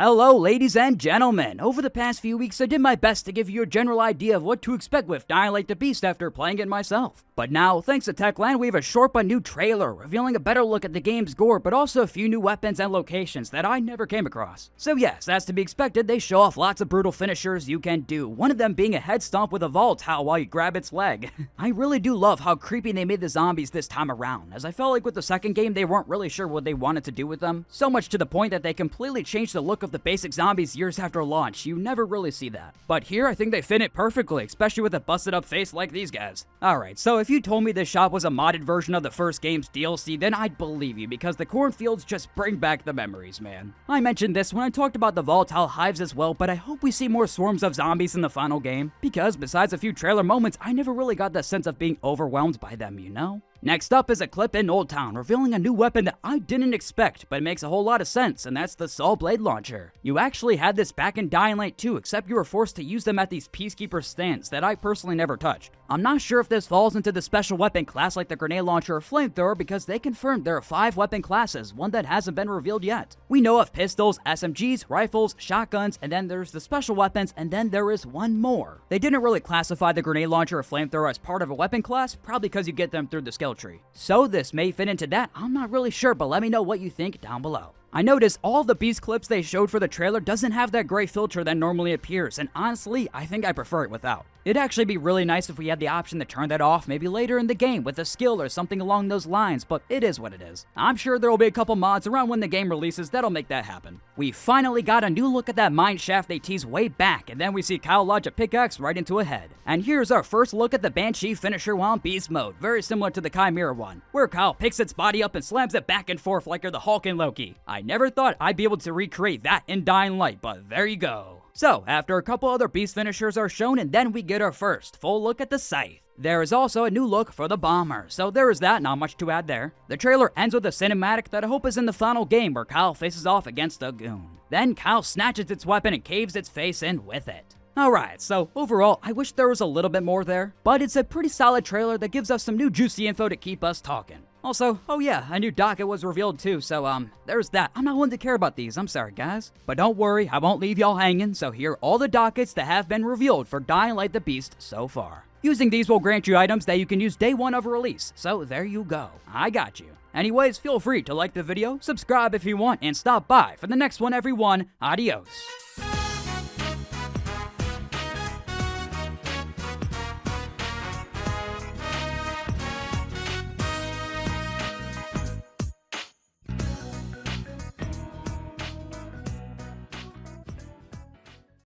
Hello ladies and gentlemen, over the past few weeks I did my best to give you a general idea of what to expect with Dying Light the Beast after playing it myself. But now, thanks to Techland, we have a short but new trailer revealing a better look at the game's gore, but also a few new weapons and locations that I never came across. So yes, as to be expected, they show off lots of brutal finishers you can do, one of them being a head stomp with a volatile while you grab its leg. I really do love how creepy they made the zombies this time around, as I felt like with the second game they weren't really sure what they wanted to do with them, so much to the point that they completely changed the look of the basic zombies years after launch. You never really see that. But here I think they fit it perfectly, especially with a busted up face like these guys. Alright, so if you told me this shop was a modded version of the first game's DLC, then I'd believe you, because the cornfields just bring back the memories, man. I mentioned this when I talked about the volatile hives as well, but I hope we see more swarms of zombies in the final game, because besides a few trailer moments, I never really got the sense of being overwhelmed by them, you know? Next up is a clip in Old Town revealing a new weapon that I didn't expect, but it makes a whole lot of sense, and that's the sawblade launcher. You actually had this back in Dying Light 2, except you were forced to use them at these peacekeeper stands that I personally never touched. I'm not sure if this falls into the special weapon class like the grenade launcher or flamethrower, because they confirmed there are 5 weapon classes, one that hasn't been revealed yet. We know of pistols, SMGs, rifles, shotguns, and then there's the special weapons, and then there is one more. They didn't really classify the grenade launcher or flamethrower as part of a weapon class, probably because you get them through the skill tree. So this may fit into that, I'm not really sure, but let me know what you think down below. I noticed all the beast clips they showed for the trailer doesn't have that gray filter that normally appears, and honestly, I think I prefer it without. It'd actually be really nice if we had the option to turn that off maybe later in the game with a skill or something along those lines, but it is what it is. I'm sure there will be a couple mods around when the game releases that'll make that happen. We finally got a new look at that mine shaft they teased way back, and then we see Kyle lodge a pickaxe right into a head. And here's our first look at the Banshee finisher while in beast mode, very similar to the Chimera one, where Kyle picks its body up and slams it back and forth like you're the Hulk and Loki. I never thought I'd be able to recreate that in Dying Light, but there you go. So, after a couple other beast finishers are shown, and then we get our first full look at the scythe. There is also a new look for the bomber, so there is that, not much to add there. The trailer ends with a cinematic that I hope is in the final game where Kyle faces off against a goon. Then Kyle snatches its weapon and caves its face in with it. Alright, so overall, I wish there was a little bit more there, but it's a pretty solid trailer that gives us some new juicy info to keep us talking. Also, oh yeah, a new docket was revealed too, so there's that. I'm not one to care about these, I'm sorry guys. But don't worry, I won't leave y'all hanging, so here are all the dockets that have been revealed for Dying Light the Beast so far. Using these will grant you items that you can use day 1 of release, so there you go. I got you. Anyways, feel free to like the video, subscribe if you want, and stop by for the next one everyone. Adios.